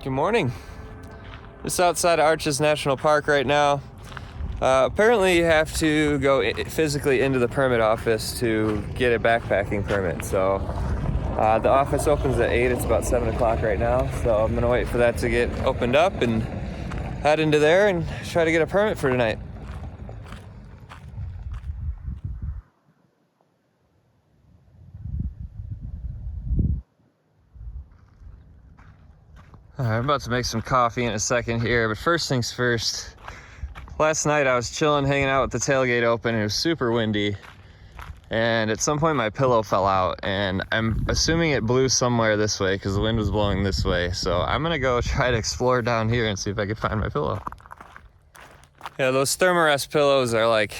Good morning. Just outside of Arches National Park right now. Apparently you have to go physically into the permit office to get a backpacking permit. So the office opens at 8, it's about 7 o'clock right now. So I'm gonna wait for that to get opened up and head into there and try to get a permit for tonight. I'm about to make some coffee in a second here, but first things first. Last night I was chilling, hanging out with the tailgate open. It was super windy, and at some point my pillow fell out, and I'm assuming it blew somewhere this way because the wind was blowing this way. So I'm gonna go try to explore down here and see if I can find my pillow. Yeah, those Thermarest pillows are like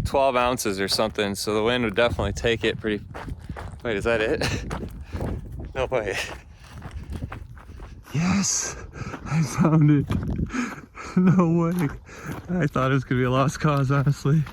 12 ounces or something, so the wind would definitely take it pretty... Wait, is that it? No way. Yes, I found it. No way. I thought it was gonna be a lost cause, honestly.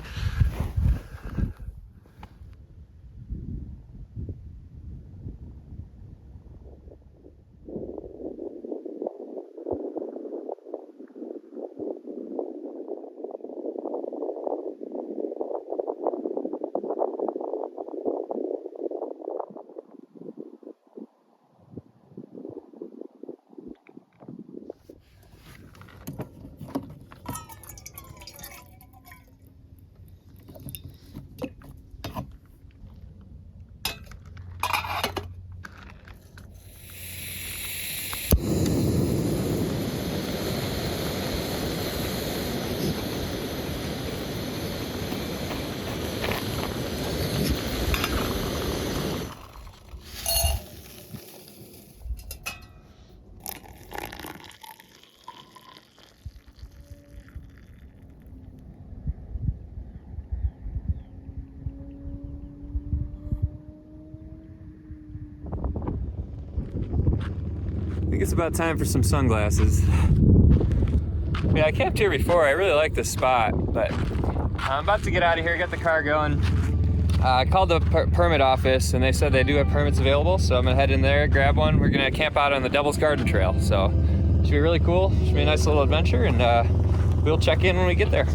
I think it's about time for some sunglasses. Yeah, I camped here before. I really like this spot, but I'm about to get out of here, get the car going. I called the permit office and they said they do have permits available, so I'm gonna head in there, grab one. We're gonna camp out on the Devil's Garden Trail, so should be really cool. Should be a nice little adventure, and we'll check in when we get there.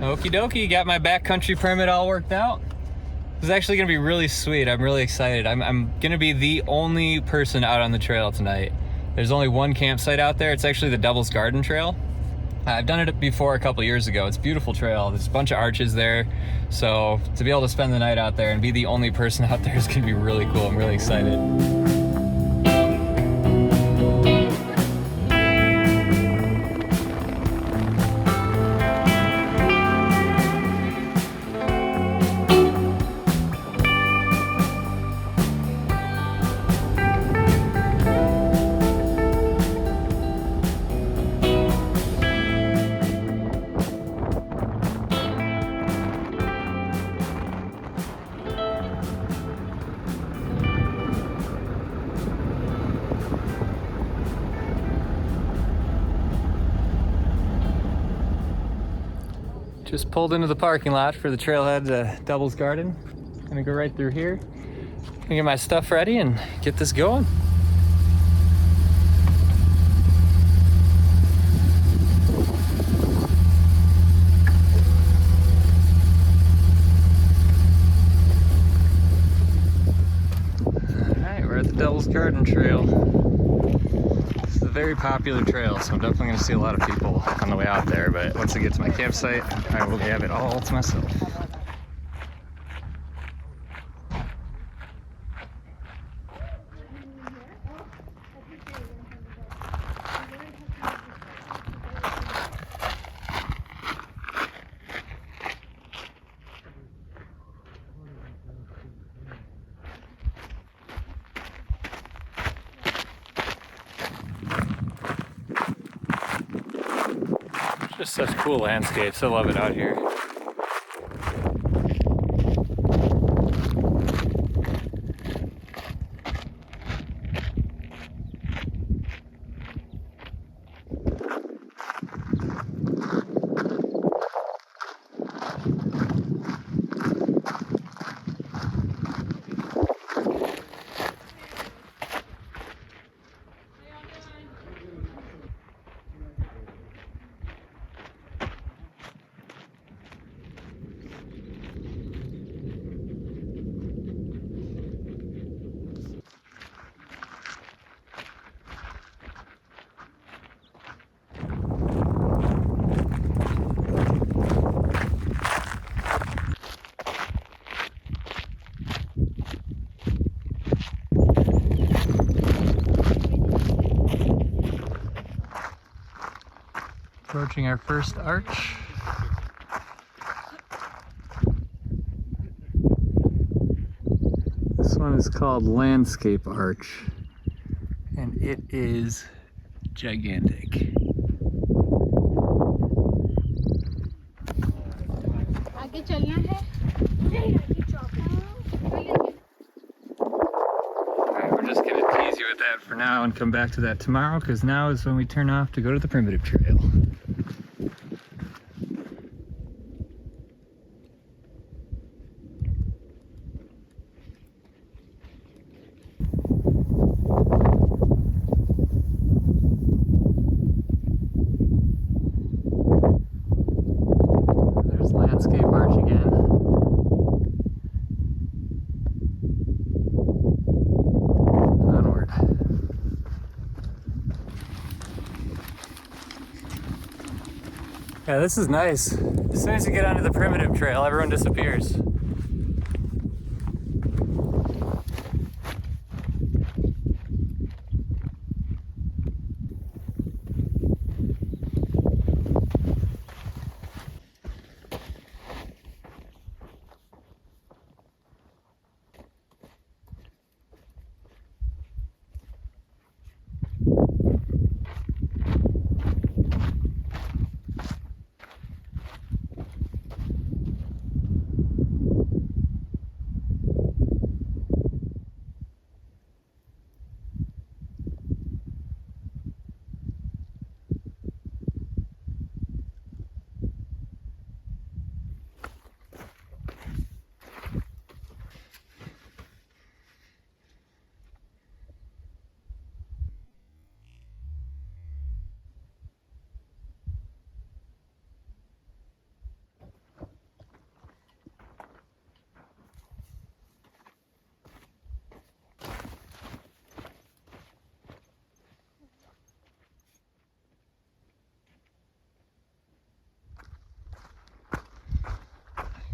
Okie dokie, got my backcountry permit all worked out. This is actually gonna be really sweet. I'm really excited. I'm gonna be the only person out on the trail tonight. There's only one campsite out there. It's actually the Devil's Garden Trail. I've done it before a couple years ago. It's a beautiful trail. There's a bunch of arches there. So to be able to spend the night out there and be the only person out there is gonna be really cool. I'm really excited. Just pulled into the parking lot for the trailhead Devil's Garden. Gonna go right through here. Gonna get my stuff ready and get this going. Alright, we're at the Devil's Garden Trail. This is a very popular trail, so I'm definitely gonna see a lot of people on the way out there, but once I get to my campsite, I will have it all to myself. Just such cool landscapes. I love it out here. Approaching our first arch. This one is called Landscape Arch, and it is gigantic. Alright, we're just gonna tease you with that for now and come back to that tomorrow, because now is when we turn off to go to the primitive trail. Landscape Arch again. Onward. Yeah, this is nice. As soon as you get onto the primitive trail, everyone disappears.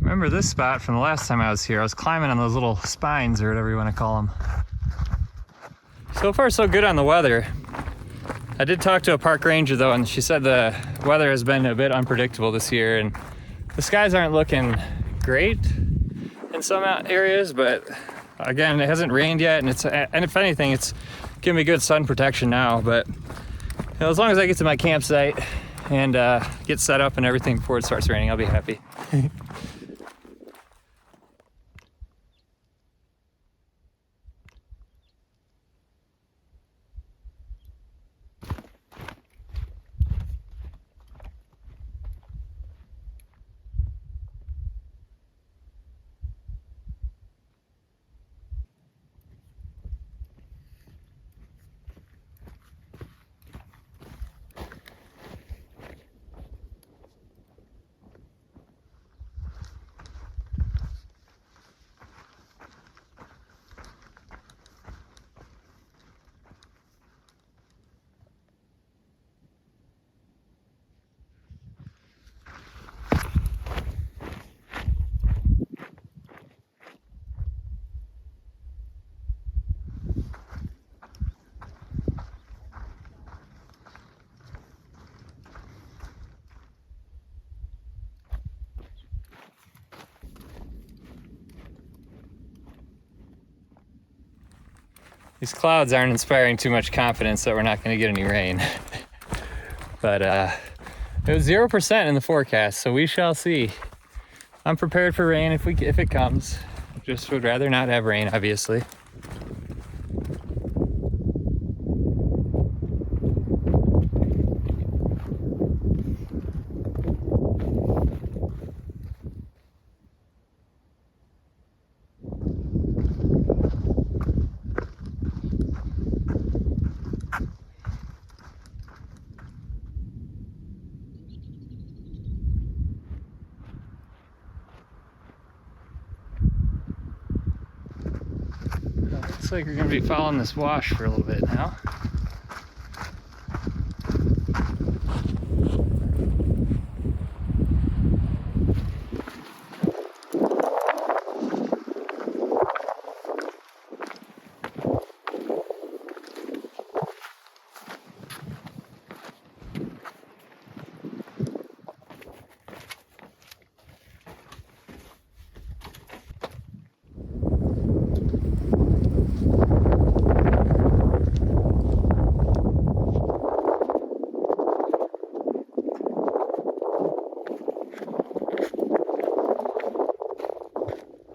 Remember this spot from the last time I was here? I was climbing on those little spines, or whatever you want to call them. So far so good on the weather. I did talk to a park ranger though, and she said the weather has been a bit unpredictable this year, and the skies aren't looking great in some areas, but again, it hasn't rained yet, and if anything, it's giving me good sun protection now. But you know, as long as I get to my campsite and get set up and everything before it starts raining, I'll be happy. These clouds aren't inspiring too much confidence that we're not going to get any rain. But it was 0% in the forecast, so we shall see. I'm prepared for rain if it comes. Just would rather not have rain, obviously. Looks like we're going to be following this wash for a little bit now.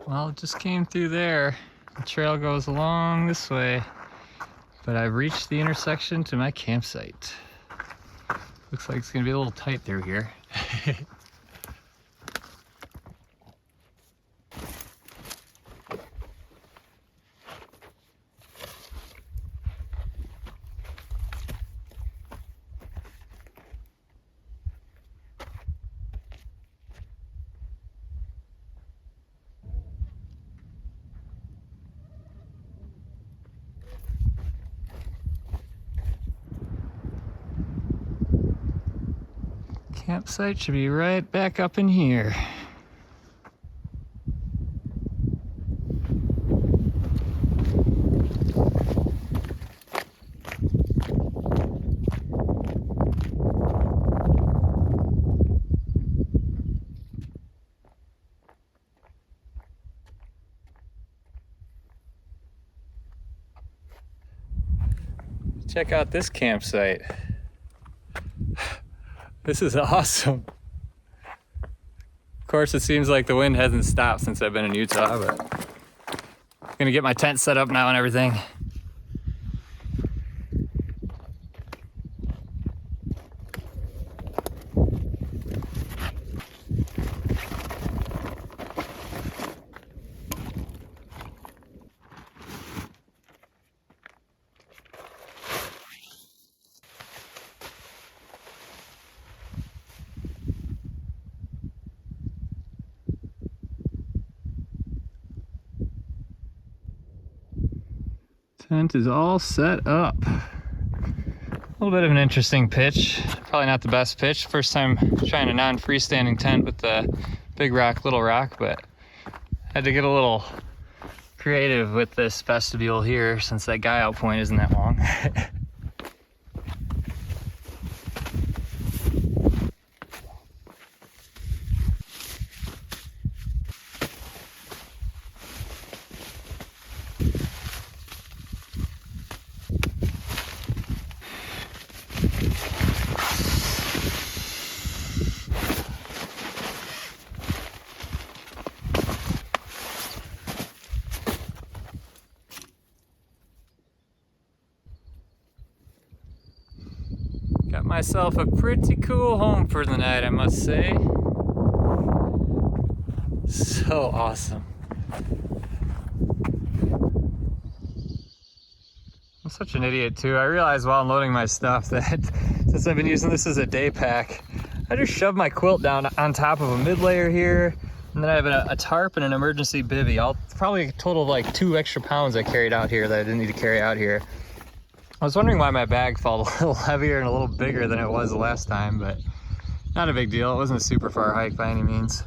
Well, it just came through there. The trail goes along this way, but I've reached the intersection to my campsite. Looks like it's gonna be a little tight through here. Campsite should be right back up in here. Check out this campsite. This is awesome. Of course, it seems like the wind hasn't stopped since I've been in Utah, but I'm gonna get my tent set up now and everything. Tent is all set up. A little bit of an interesting pitch. Probably not the best pitch. First time trying a non-freestanding tent with the big rock, little rock, but had to get a little creative with this vestibule here since that guy out point isn't that long. Got myself a pretty cool home for the night, I must say. So awesome. I'm such an idiot too. I realized while unloading my stuff that since I've been using this as a day pack, I just shoved my quilt down on top of a mid layer here, and then I have a tarp and an emergency bivvy. Probably a total of like 2 extra pounds I carried out here that I didn't need to carry out here. I was wondering why my bag felt a little heavier and a little bigger than it was the last time, but not a big deal. It wasn't a super far hike by any means.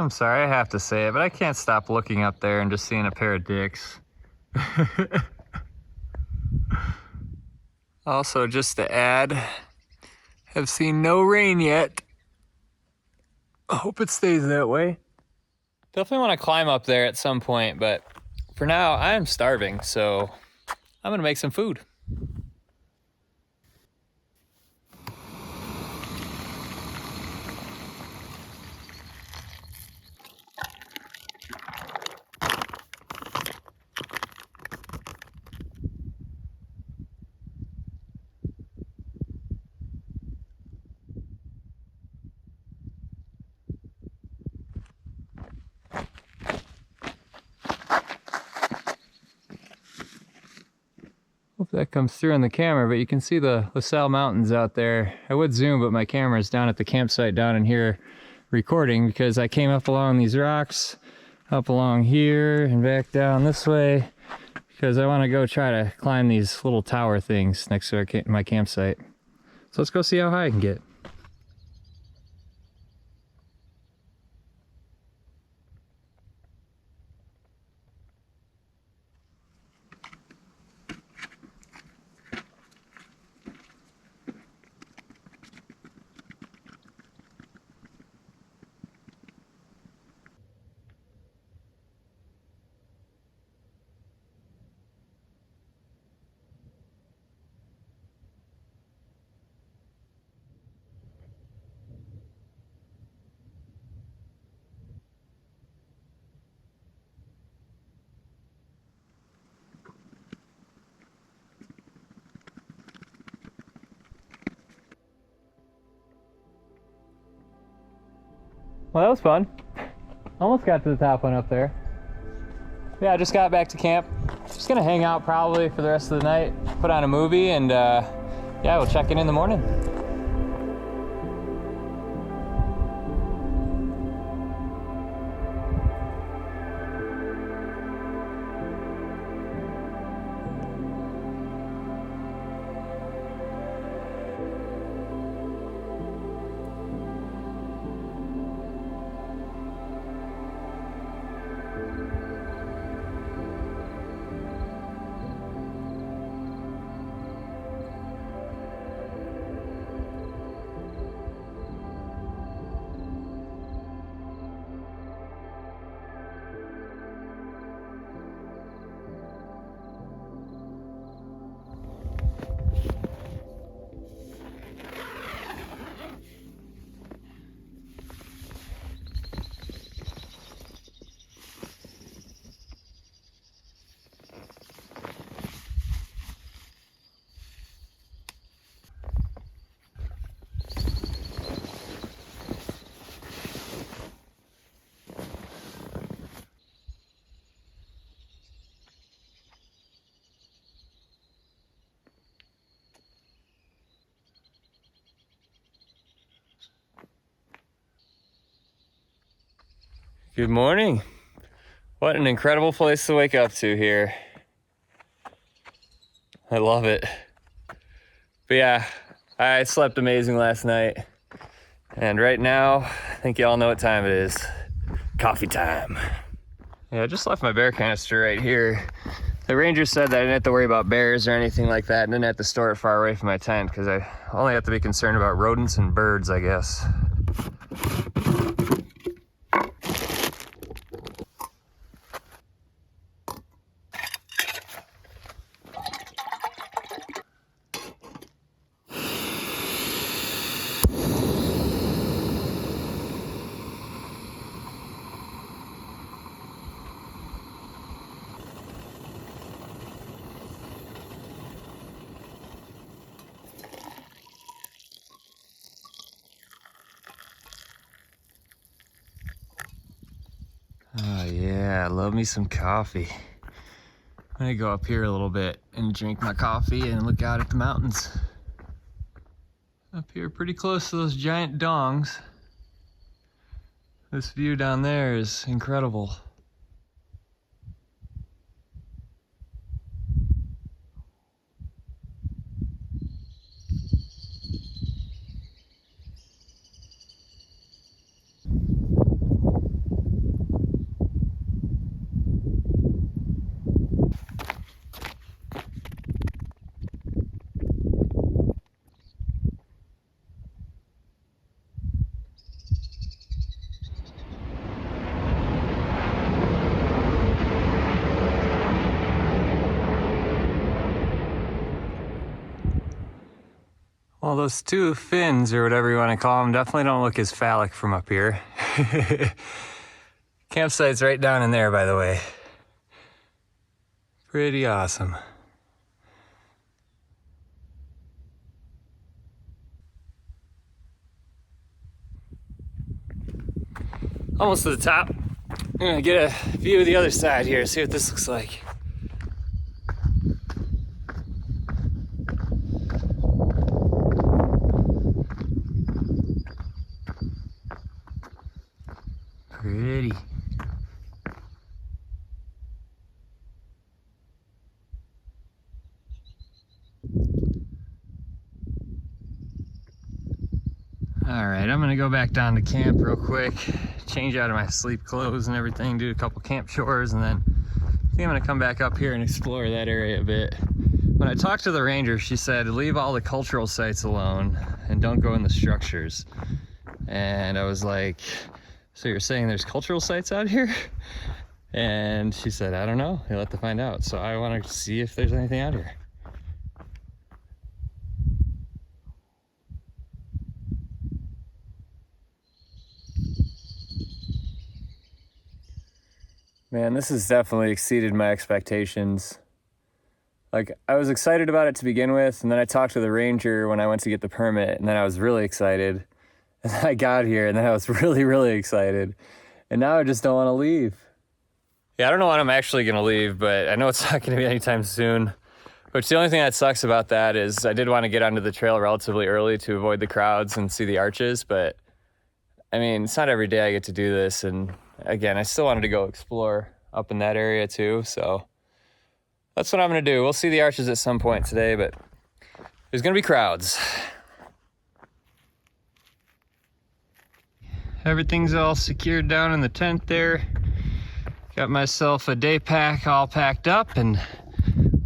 I'm sorry, I have to say it, but I can't stop looking up there and just seeing a pair of dicks. Also, just to add, have seen no rain yet. I hope it stays that way. Definitely want to climb up there at some point, but for now, I am starving, so I'm gonna make some food. Hope that comes through on the camera, but you can see the LaSalle Mountains out there. I would zoom, but my camera's down at the campsite down in here recording because I came up along these rocks, up along here and back down this way because I want to go try to climb these little tower things next to my campsite. So let's go see how high I can get. Well, that was fun. Almost got to the top one up there. Yeah, I just got back to camp. Just gonna hang out probably for the rest of the night, put on a movie, and yeah, we'll check in the morning. Good morning. What an incredible place to wake up to here. I love it. But yeah, I slept amazing last night. And right now, I think y'all know what time it is. Coffee time. Yeah, I just left my bear canister right here. The ranger said that I didn't have to worry about bears or anything like that, and didn't have to store it far away from my tent because I only have to be concerned about rodents and birds, I guess. Oh yeah, I love me some coffee. I'm gonna go up here a little bit and drink my coffee and look out at the mountains. Up here pretty close to those giant dongs. This view down there is incredible. Well, those two fins, or whatever you want to call them, definitely don't look as phallic from up here. Campsite's right down in there, by the way. Pretty awesome. Almost to the top. I'm gonna get a view of the other side here, see what this looks like. Pretty. All right, I'm gonna go back down to camp real quick, change out of my sleep clothes and everything, do a couple camp chores, and then I think I'm gonna come back up here and explore that area a bit. When I talked to the ranger, she said, leave all the cultural sites alone and don't go in the structures. And I was like, so you're saying there's cultural sites out here? And she said, I don't know, you'll have to find out. So I want to see if there's anything out here. Man, this has definitely exceeded my expectations. Like, I was excited about it to begin with, and then I talked to the ranger when I went to get the permit, and then I was really excited. And then I got here, and then I was really, really excited. And now I just don't want to leave. Yeah, I don't know when I'm actually going to leave, but I know it's not going to be anytime soon. Which the only thing that sucks about that is I did want to get onto the trail relatively early to avoid the crowds and see the arches, but I mean, it's not every day I get to do this. And again, I still wanted to go explore up in that area too, so that's what I'm going to do. We'll see the arches at some point today, but there's going to be crowds. Everything's all secured down in the tent there. Got myself a day pack all packed up, and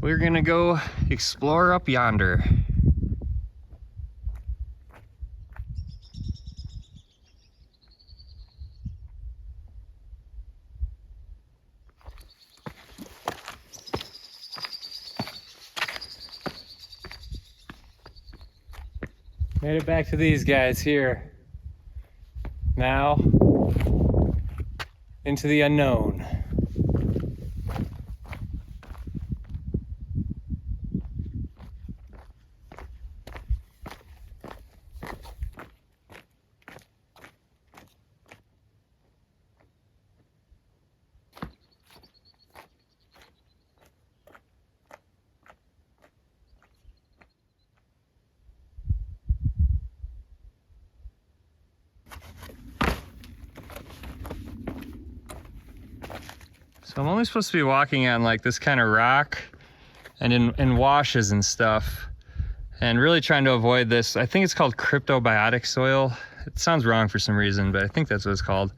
we're going to go explore up yonder. Made it back to these guys here. Now, into the unknown. So I'm only supposed to be walking on like this kind of rock and in washes and stuff, and really trying to avoid this. I think it's called cryptobiotic soil. It sounds wrong for some reason, but I think that's what it's called.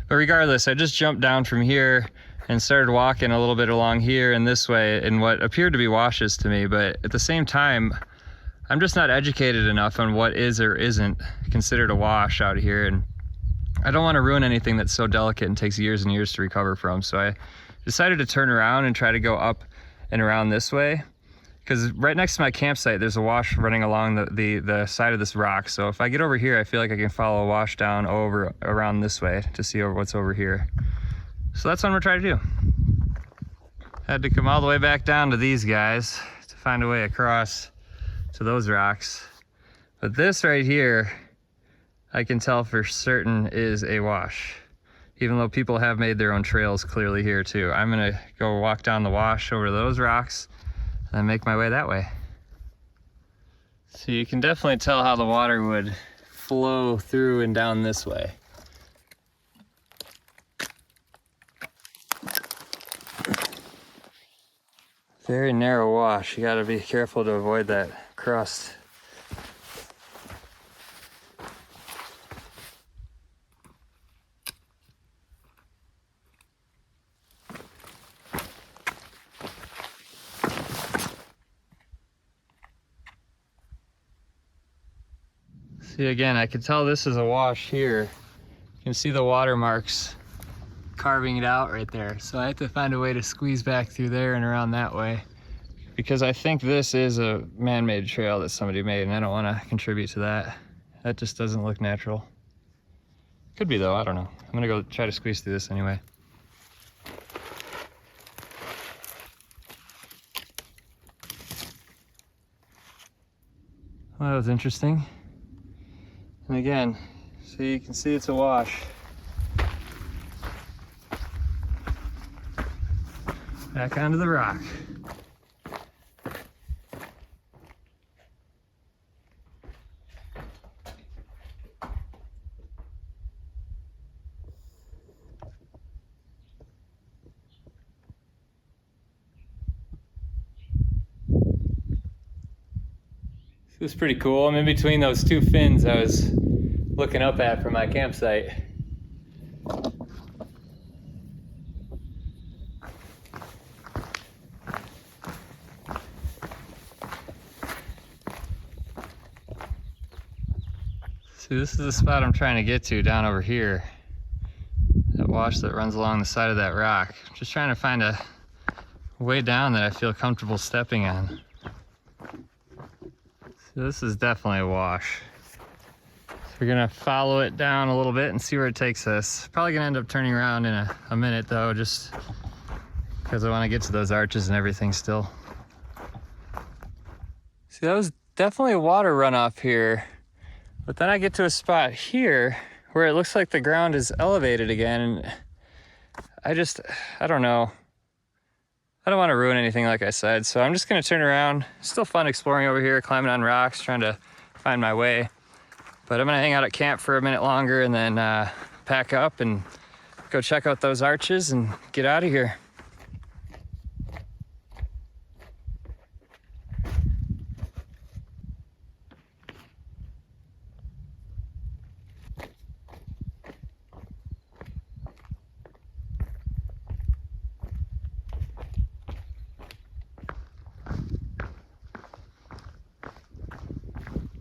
But regardless, I just jumped down from here and started walking a little bit along here and this way in what appeared to be washes to me, but at the same time, I'm just not educated enough on what is or isn't considered a wash out here, and I don't want to ruin anything that's so delicate and takes years and years to recover from. So I decided to turn around and try to go up and around this way, because right next to my campsite there's a wash running along the side of this rock. So if I get over here, I feel like I can follow a wash down over around this way to see what's over here. So that's what I'm gonna try to do. Had to come all the way back down to these guys to find a way across to those rocks. But this right here, I can tell for certain is a wash, even though people have made their own trails clearly here too. I'm gonna go walk down the wash over those rocks and make my way that way. So you can definitely tell how the water would flow through and down this way. Very narrow wash. You gotta be careful to avoid that crust. See, again, I can tell this is a wash here. You can see the water marks carving it out right there. So I have to find a way to squeeze back through there and around that way, because I think this is a man-made trail that somebody made, and I don't want to contribute to that. That just doesn't look natural. Could be though, I don't know. I'm gonna go try to squeeze through this anyway. Well, that was interesting. And again, so you can see it's a wash. Back onto the rock. It was pretty cool. I'm in between those two fins I was looking up at from my campsite. See, this is the spot I'm trying to get to down over here. That wash that runs along the side of that rock. Just trying to find a way down that I feel comfortable stepping on. So this is definitely a wash. So we're gonna follow it down a little bit and see where it takes us. Probably gonna end up turning around in a minute though, just because I want to get to those arches and everything still. See, that was definitely a water runoff here. But then I get to a spot here where it looks like the ground is elevated again, and I don't know. I don't want to ruin anything, like I said, so I'm just gonna turn around. Still fun exploring over here, climbing on rocks, trying to find my way. But I'm gonna hang out at camp for a minute longer and then pack up and go check out those arches and get out of here.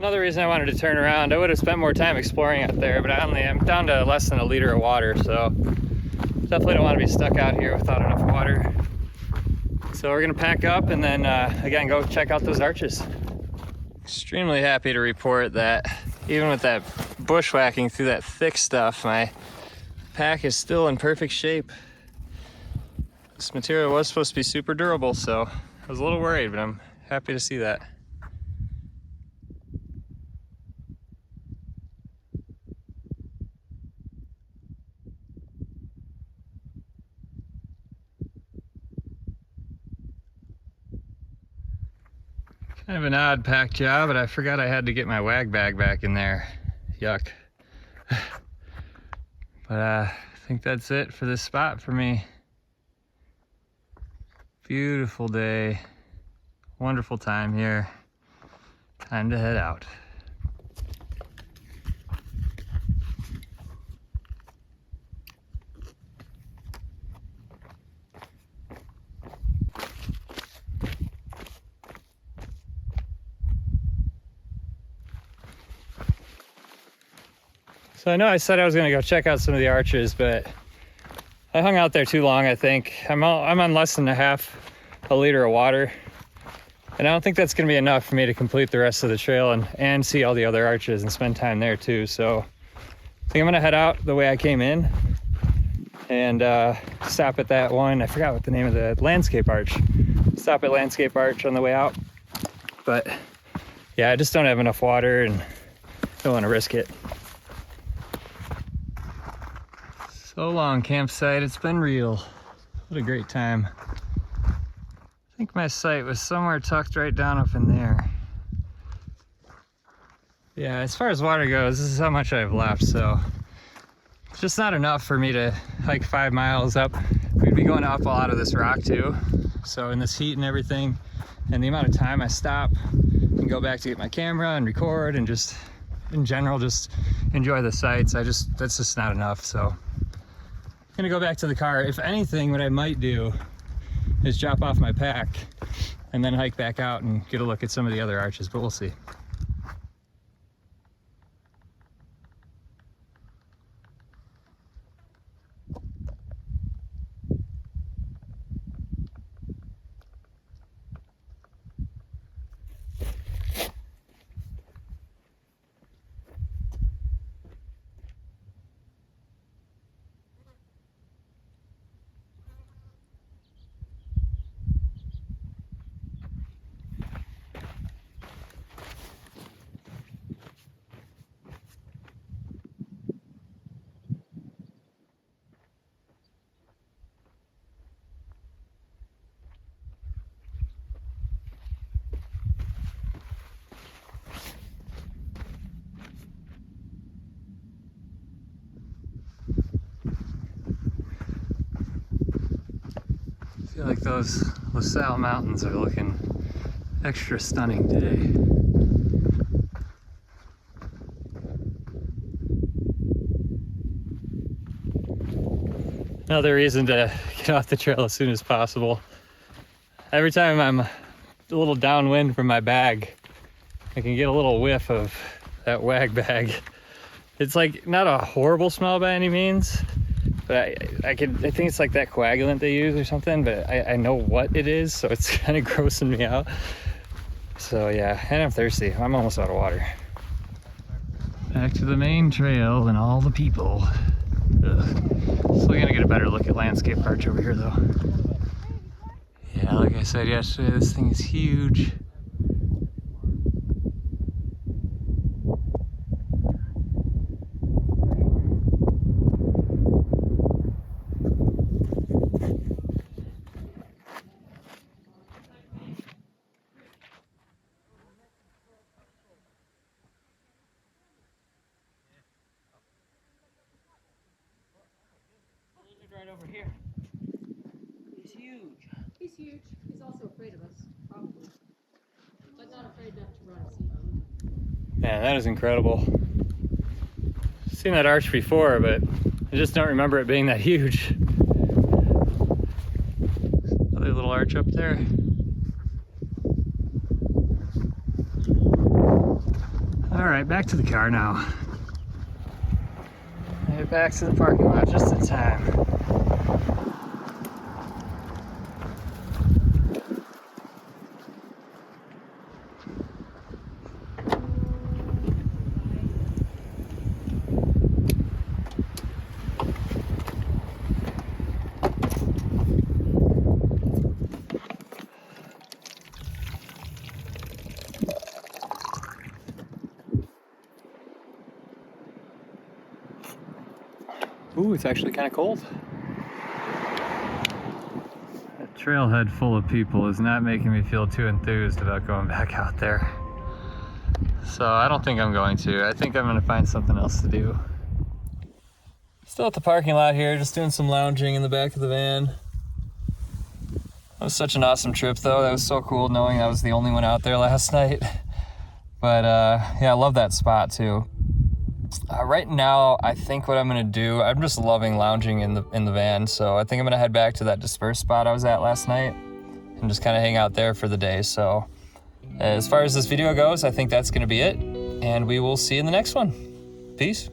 Another reason I wanted to turn around, I would have spent more time exploring out there, but I'm down to less than a liter of water, so definitely don't want to be stuck out here without enough water. So we're gonna pack up and then again go check out those arches. Extremely happy to report that even with that bushwhacking through that thick stuff, my pack is still in perfect shape. This material was supposed to be super durable, so I was a little worried, but I'm happy to see that. Kind of an odd pack job, but I forgot I had to get my wag bag back in there. Yuck. But I think that's it for this spot for me. Beautiful day. Wonderful time here. Time to head out. So I know I said I was gonna go check out some of the arches, but I hung out there too long, I think. I'm on less than a liter of water. And I don't think that's gonna be enough for me to complete the rest of the trail and see all the other arches and spend time there too. So I think I'm gonna head out the way I came in and stop at that one. I forgot what the name of the landscape arch. Stop at landscape arch on the way out. But yeah, I just don't have enough water and don't wanna risk it. So long, campsite, it's been real. What a great time. I think my site was somewhere tucked right down up in there. Yeah, as far as water goes, this is how much I've left, so it's just not enough for me to hike 5 miles up. We'd be going up a lot of this rock too. So in this heat and everything, and the amount of time I stop and go back to get my camera and record and just, in general, just enjoy the sights, that's just not enough, so. I'm gonna go back to the car. If anything, what I might do is drop off my pack and then hike back out and get a look at some of the other arches, but we'll see. feel like those LaSalle Mountains are looking extra stunning today. Another reason to get off the trail as soon as possible. Every time I'm a little downwind from my bag, I can get a little whiff of that wag bag. It's like not a horrible smell by any means, but I think it's like that coagulant they use or something, but I know what it is, so it's kind of grossing me out. So yeah, and I'm thirsty. I'm almost out of water. Back to the main trail and all the people. Still gonna get a better look at Landscape Arch over here though. Yeah, like I said yesterday, this thing is huge. Right over here. He's huge. He's huge. He's also afraid of us, probably. But not afraid enough to run us. Man, that is incredible. I've seen that arch before, but I just don't remember it being that huge. Another little arch up there. All right, back to the car now. Head back to the parking lot just in time. Ooh, it's actually kind of cold. That trailhead full of people is not making me feel too enthused about going back out there. So I don't think I'm going to. I think I'm going to find something else to do. Still at the parking lot here, just doing some lounging in the back of the van. That was such an awesome trip though. That was so cool knowing I was the only one out there last night. But yeah, I love that spot too. Right now, I think what I'm gonna do, I'm just loving lounging in the van, so I think I'm gonna head back to that Dispersed spot I was at last night and just kind of hang out there for the day. So as far as this video goes, I think that's gonna be it, and we will see you in the next one. Peace.